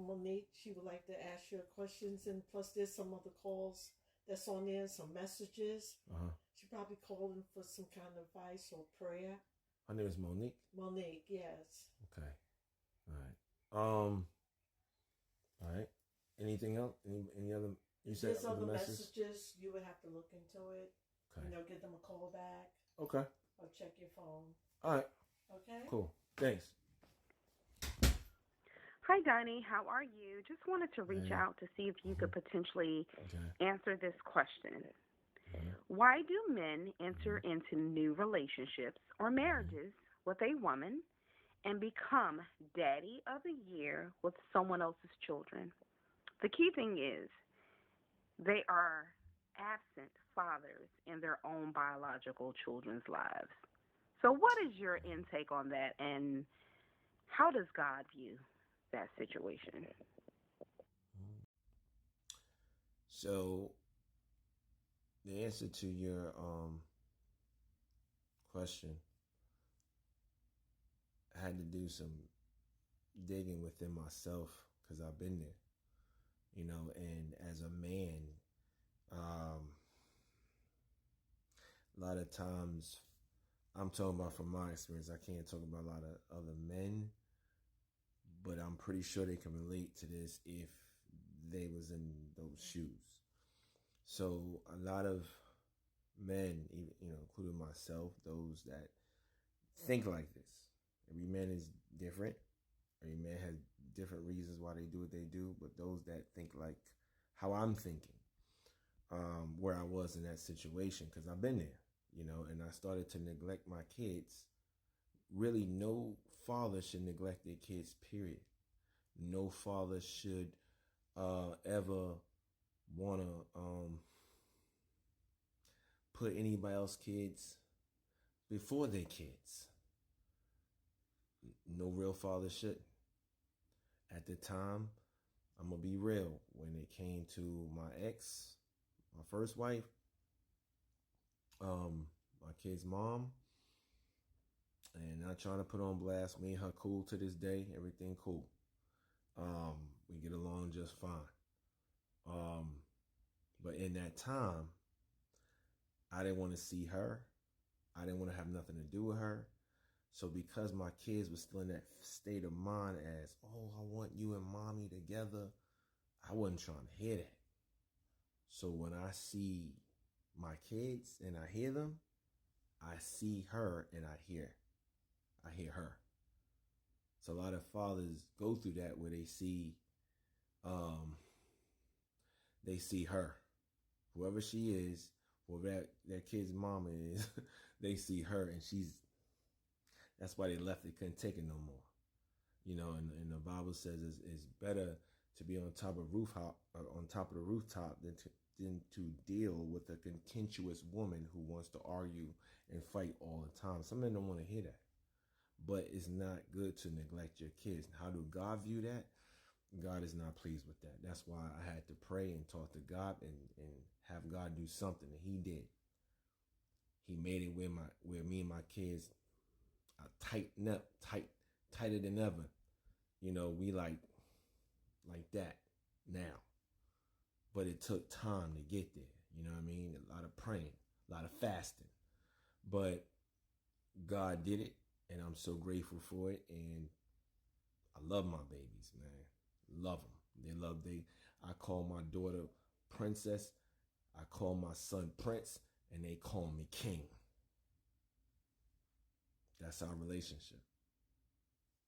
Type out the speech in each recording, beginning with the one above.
Monique. She would like to ask you questions, and plus there's some other calls that's on there, some messages. She probably calling for some kind of advice or prayer. Her name is Monique. Monique, yes. Okay. All right. All right. Anything else? Any other? You said there's other messages. You would have to look into it. Okay. Give them a call back. Okay. Or check your phone. All right. Okay. Cool. Thanks. Hi, Donnie. How are you? Just wanted to reach out to see if you could potentially answer this question. Why do men enter into new relationships or marriages with a woman and become daddy of the year with someone else's children? The key thing is they are absent fathers in their own biological children's lives. So what is your intake on that, and how does God view that situation? So the answer to your question, I had to do some digging within myself because I've been there, and as a man, a lot of times, I'm talking about from my experience, I can't talk about a lot of other men, but I'm pretty sure they can relate to this if they was in those shoes. So a lot of men, including myself, those that think like this. Every man is different. Every man has different reasons why they do what they do. But those that think like how I'm thinking, where I was in that situation, because I've been there, and I started to neglect my kids. Really, no father should neglect their kids, period. No father should ever want to put anybody else's kids before their kids. No real father should. At the time, I'm going to be real. When it came to my ex, my first wife, my kid's mom, and not trying to put on blast, me and her cool to this day, everything cool. We get along just fine. But in that time, I didn't want to see her. I didn't want to have nothing to do with her. So because my kids were still in that state of mind as, I want you and mommy together, I wasn't trying to hear that. So when I see my kids and I hear them, I see her and I hear her. So a lot of fathers go through that where they see her, whoever she is, whoever that kid's mama is, they see her, and that's why they left. They couldn't take it no more, And the Bible says it's better to be on top of the rooftop than to deal with a contentious woman who wants to argue and fight all the time. Some men don't want to hear that, but it's not good to neglect your kids. How do God view that? God is not pleased with that. That's why I had to pray and talk to God and have God do something, and He did. He made it where me and my kids are tighten up, tighter than ever. We like that now. But it took time to get there. You know what I mean? A lot of praying, a lot of fasting. But God did it, and I'm so grateful for it. And I love my babies, man. Love them. I call my daughter Princess. I call my son Prince, and they call me King. That's our relationship.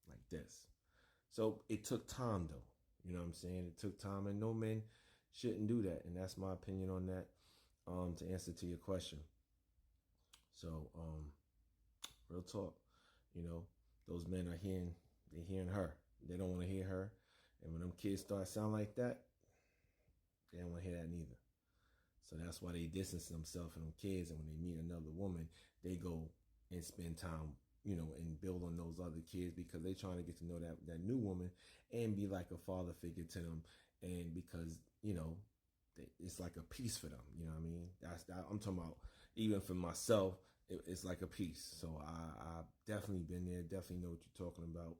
Like this. So it took time, though. You know what I'm saying? It took time, and no men shouldn't do that. And that's my opinion on that, to answer to your question. So, real talk. Those men are hearing her. They don't want to hear her. And when them kids start sounding like that, they don't want to hear that neither. So that's why they distance themselves from them kids. And when they meet another woman, they go and spend time, and build on those other kids because they're trying to get to know that new woman and be like a father figure to them. And because, it's like a piece for them. You know what I mean? I'm talking about, even for myself, it's like a piece. So I've definitely been there, definitely know what you're talking about.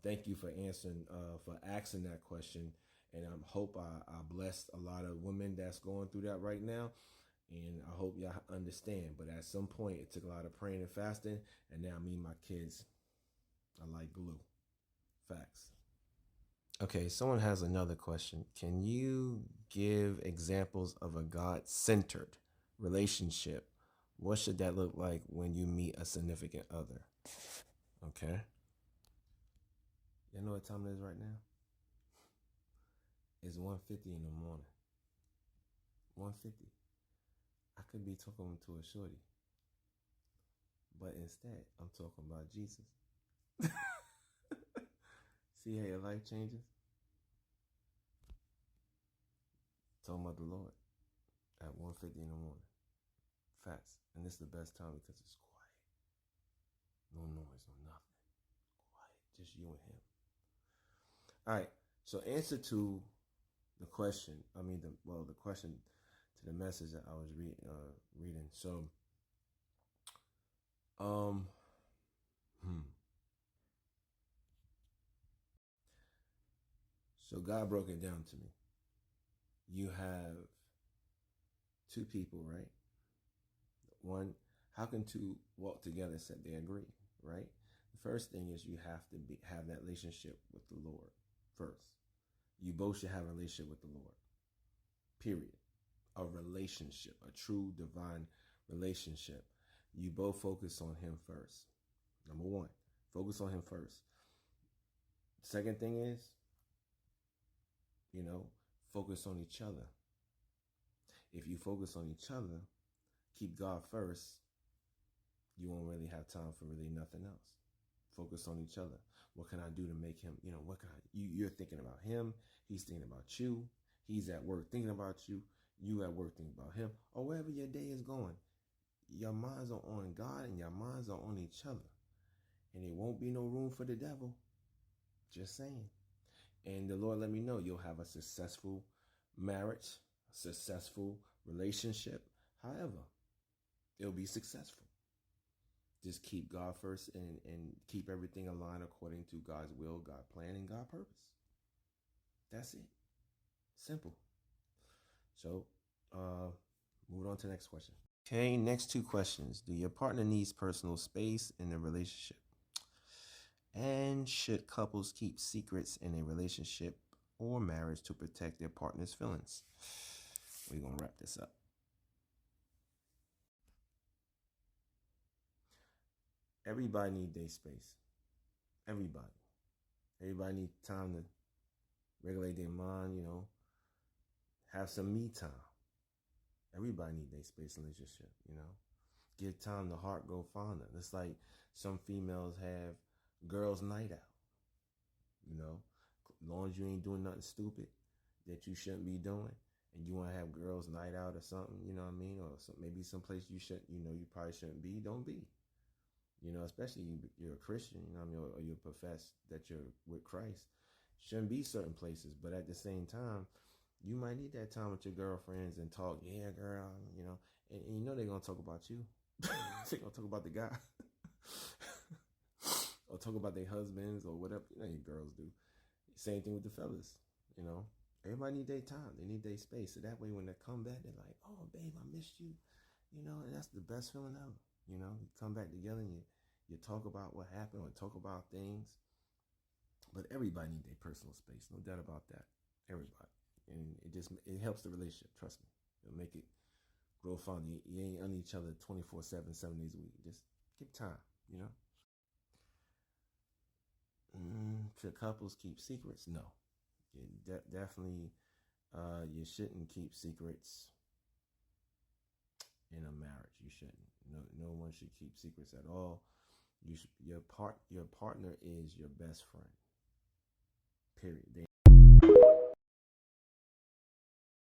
Thank you for asking that question. And I hope I blessed a lot of women that's going through that right now. And I hope y'all understand. But at some point, it took a lot of praying and fasting. And now me and my kids are like glue. Facts. Okay, someone has another question. Can you give examples of a God-centered relationship? What should that look like when you meet a significant other? Okay. You know what time it is right now? It's 1:50 in the morning. 1:50. I could be talking to a shorty. But instead, I'm talking about Jesus. See how your life changes? Talking about the Lord at 1:50 in the morning. Facts. And this is the best time because it's quiet. No noise, no nothing. Quiet. Just you and him. All right. So answer to the question. The question to the message that I was reading. So, So God broke it down to me. You have two people, right? One, how can two walk together except they agree, right? The first thing is you have to have that relationship with the Lord first. You both should have a relationship with the Lord. Period. A relationship, a true divine relationship. You both focus on him first. Number one, focus on him first. Second thing is, focus on each other. If you focus on each other, keep God first, you won't really have time for really nothing else. Focus on each other. What can I do to make him, you're thinking about him, he's thinking about you, he's at work thinking about you, you at work thinking about him, or wherever your day is going. Your minds are on God and your minds are on each other. And it won't be no room for the devil. Just saying. And the Lord let me know you'll have a successful marriage, a successful relationship. However, it'll be successful. Just keep God first and keep everything aligned according to God's will, God's plan, and God's purpose. That's it. Simple. So, moving on to the next question. Okay, next two questions. Do your partner needs personal space in a relationship? And should couples keep secrets in a relationship or marriage to protect their partner's feelings? We're going to wrap this up. Everybody needs their space. Everybody needs time to regulate their mind, have some me time. Everybody needs their space in a relationship, Give time to heart go fonder. It's like some females have girls' night out, as long as you ain't doing nothing stupid that you shouldn't be doing, and you want to have girls' night out or something, or maybe someplace you shouldn't, you probably shouldn't be, don't be, especially you're a Christian, or you profess that you're with Christ, shouldn't be certain places, but at the same time, you might need that time with your girlfriends and talk, yeah, girl, and they're going to talk about you. They're going to talk about the guy. Or talk about their husbands or whatever, your girls do. Same thing with the fellas, Everybody need their time. They need their space. So that way when they come back, they're like, oh, babe, I missed you. And that's the best feeling ever. You come back together and you talk about what happened or talk about things. But everybody need their personal space. No doubt about that. Everybody. And it helps the relationship. Trust me. It'll make it grow fun. You ain't on each other 24/7, 7 days a week. Just give time, Should couples keep secrets? No. Definitely, you shouldn't keep secrets in a marriage. You shouldn't. No one should keep secrets at all. Your partner is your best friend. Period.